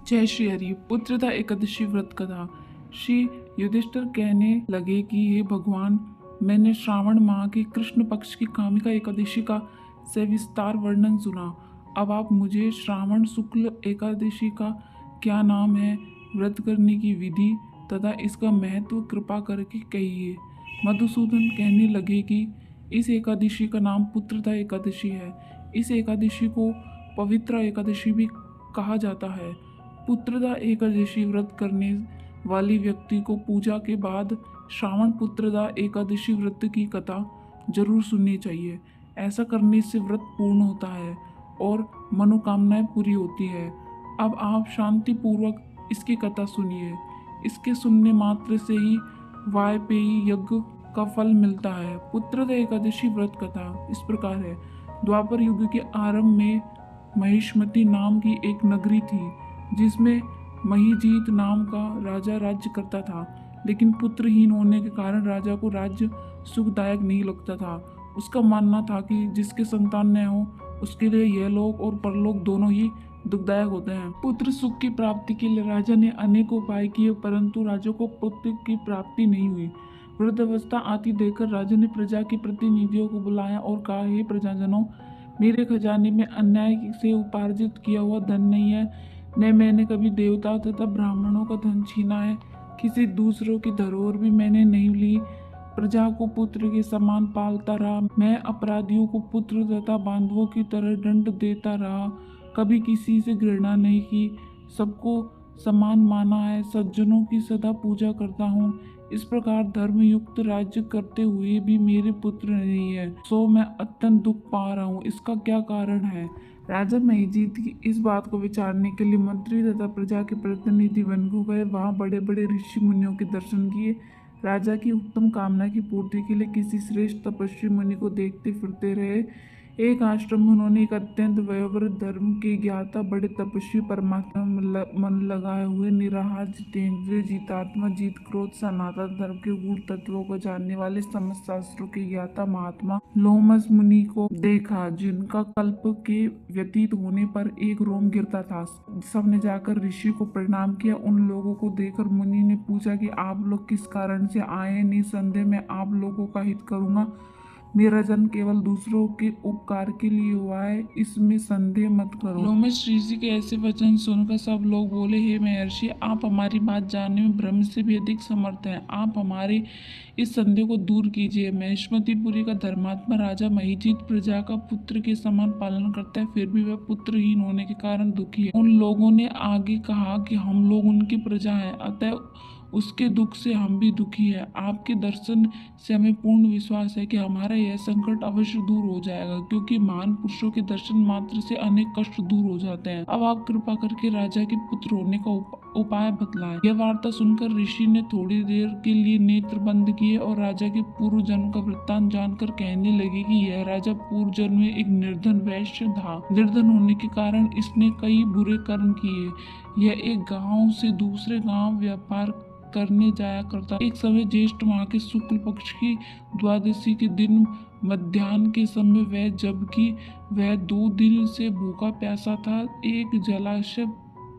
जय श्री हरि। पुत्रदा एकादशी व्रत कथा। श्री युधिष्ठिर कहने लगे कि हे भगवान, मैंने श्रावण माह के कृष्ण पक्ष की कामिका एकादशी का सविस्तार वर्णन सुना। अब आप मुझे श्रावण शुक्ल एकादशी का क्या नाम है, व्रत करने की विधि तथा इसका महत्व कृपा करके कहिए। मधुसूदन कहने लगे कि इस एकादशी का नाम पुत्रदा एकादशी है। इस एकादशी को पवित्र एकादशी भी कहा जाता है। पुत्रदा एकादशी व्रत करने वाली व्यक्ति को पूजा के बाद श्रावण पुत्रदा एकादशी व्रत की कथा जरूर सुननी चाहिए। ऐसा करने से व्रत पूर्ण होता है और मनोकामनाएं पूरी होती है। अब आप शांति पूर्वक इसकी कथा सुनिए। इसके सुनने मात्र से ही वाजपेयी यज्ञ का फल मिलता है। पुत्रदा एकादशी व्रत कथा इस प्रकार है। द्वापर युग के आरंभ में महिष्मती नाम की एक नगरी थी, जिसमें महीजीत नाम का राजा राज्य करता था। लेकिन पुत्रहीन होने के कारण राजा को राज्य सुखदायक नहीं लगता था। उसका मानना था कि जिसके संतान न हो उसके लिए यह लोक और परलोक दोनों ही दुखदायक होते हैं। पुत्र सुख की प्राप्ति के लिए राजा ने अनेक उपाय किए, परंतु राजा को पुत्र की प्राप्ति नहीं हुई। वृद्धावस्था आती देखकर राजा ने प्रजा के प्रतिनिधियों को बुलाया और कहा, हे प्रजाजनों, मेरे खजाने में अन्याय से उपार्जित किया हुआ धन नहीं है, न मैंने कभी देवता तथा ब्राह्मणों का धन छीना है। किसी दूसरों की धरोहर भी मैंने नहीं ली। प्रजा को पुत्र के समान पालता रहा। मैं अपराधियों को पुत्र तथा बांधवों की तरह दंड देता रहा। कभी किसी से घृणा नहीं की, सबको समान माना है। सज्जनों की सदा पूजा करता हूँ। इस प्रकार धर्मयुक्त राज्य करते हुए भी मेरे पुत्र नहीं है, सो मैं अत्यंत दुख पा रहा हूँ। इसका क्या कारण है? राजा महीजीत की इस बात को विचारने के लिए मंत्री तथा प्रजा के प्रतिनिधि वन को गए। वहाँ बड़े बड़े ऋषि मुनियों के दर्शन किए। राजा की उत्तम कामना की पूर्ति के लिए किसी श्रेष्ठ तपस्वी मुनि को देखते फिरते रहे। एक आश्रम में उन्होंने एक अत्यंत वयोवृद्ध धर्म के ज्ञाता, बड़े तपस्वी, परमात्मा में मन लगाए हुए, निराहार, जितेंद्रिय, जितात्मा, जीत क्रोध, सनातन धर्म के गूढ़ तत्वों को जानने वाले, समस्त शास्त्रों के ज्ञाता महात्मा लोमस मुनि को देखा, जिनका कल्प के व्यतीत होने पर एक रोम गिरता था। सबने जाकर ऋषि को प्रणाम किया। उन लोगों को देखकर मुनि ने पूछा कि आप लोग किस कारण से आए हैं? निसंदेह मैं आप लोगों का हित करूंगा। मेरा जन्म केवल दूसरों के उपकार के लिए हुआ है, इसमें संदेह मत करो। लोमस ऋषि के ऐसे वचन सुनकर सब लोग बोले, हे महर्षि, आप हमारी बात जानने में ब्रह्म से भी अधिक समर्थ हैं। आप हमारे इस संदेह को दूर कीजिए। महिष्मतीपुरी का धर्मात्मा राजा महीजीत प्रजा का पुत्र के समान पालन करता है, फिर भी वह पुत्रहीन होने के कारण दुखी है। उन लोगों ने आगे कहा कि हम लोग उनकी प्रजा हैं, अतः उसके दुख से हम भी दुखी है। आपके दर्शन से हमें पूर्ण विश्वास है कि हमारा यह संकट अवश्य दूर हो जाएगा, क्योंकि महान पुरुषों के दर्शन मात्र से अनेक कष्ट दूर हो जाते हैं। अब आप कृपा करके राजा के पुत्र होने का उपाय बतलाएं। यह वार्ता सुनकर ऋषि ने थोड़ी देर के लिए नेत्र बंद किए और राजा के पूर्व जन्म का वृत्तांत जानकर कहने लगे कि यह राजा पूर्व जन्म में एक निर्धन वैश्य था। निर्धन होने के कारण इसने कई बुरे कर्म किए। यह एक गांव से दूसरे गांव व्यापार करने जाया करता। एक समय ज्येष्ठ माह के शुक्ल पक्ष की द्वादशी के दिन मध्याह्न के समय जबकि वह 2 दिन से भूखा प्यासा था, एक जलाशय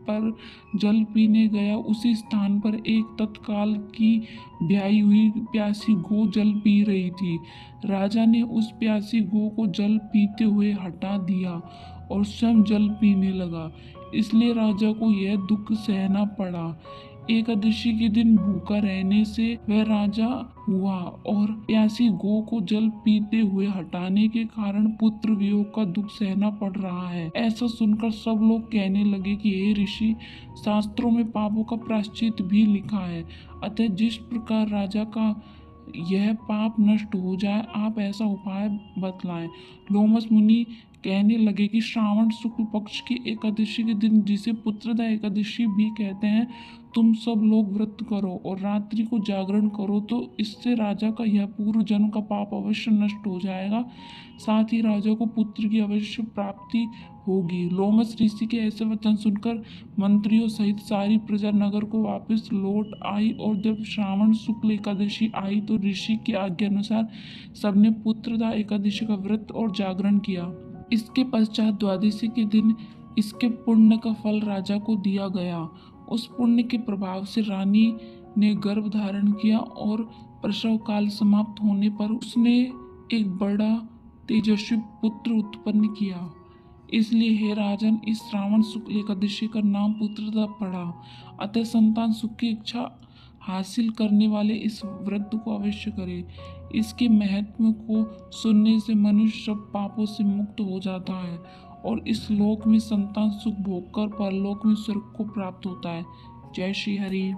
पर जल पीने गया। उसी स्थान पर एक तत्काल की ब्याई हुई प्यासी गो जल पी रही थी। राजा ने उस प्यासी गो को जल पीते हुए हटा दिया और स्वयं जल पीने लगा। इसलिए राजा को यह दुख सहना पड़ा। एकादशी के दिन भूखा रहने से वह राजा हुआ और प्यासी गो को जल पीते हुए हटाने के कारण पुत्र वियोग का दुख सहना पड़ रहा है। ऐसा सुनकर सब लोग कहने लगे कि हे ऋषि, शास्त्रों में पापों का प्रायश्चित भी लिखा है, अतः जिस प्रकार राजा का यह पाप नष्ट हो जाए, आप ऐसा उपाय बतलाएं। लोमस मुनि कहने लगे कि श्रावण शुक्ल पक्ष की एकादशी के दिन, जिसे पुत्रदा एकादशी भी कहते हैं, तुम सब लोग व्रत करो और रात्रि को जागरण करो, तो इससे राजा का यह पूर्व जन्म का पाप अवश्य नष्ट हो जाएगा। साथ ही राजा को पुत्र की अवश्य प्राप्ति होगी। लोमस ऋषि के ऐसे वचन सुनकर मंत्रियों सहित सारी प्रजा नगर को वापस लौट आई और जब श्रावण शुक्ल एकादशी आई तो ऋषि की आज्ञा अनुसार सबने पुत्रदा एकादशी का व्रत और जागरण किया। इसके पश्चात द्वादशी के दिन इसके पुण्य का फल राजा को दिया गया। उस पुण्य के प्रभाव से रानी ने गर्भ धारण किया और प्रसव काल समाप्त होने पर उसने एक बड़ा तेजस्वी पुत्र उत्पन्न किया। इसलिए हे राजन, इस श्रावण शुक्ल एकादशी का नाम पुत्रदा पड़ा। अतः संतान सुख की इच्छा हासिल करने वाले इस व्रत को अवश्य करें। इसके महत्व को सुनने से मनुष्य सब पापों से मुक्त हो जाता है और इस लोक में संतान सुख भोगकर परलोक में स्वर्ग को प्राप्त होता है। जय श्री हरि।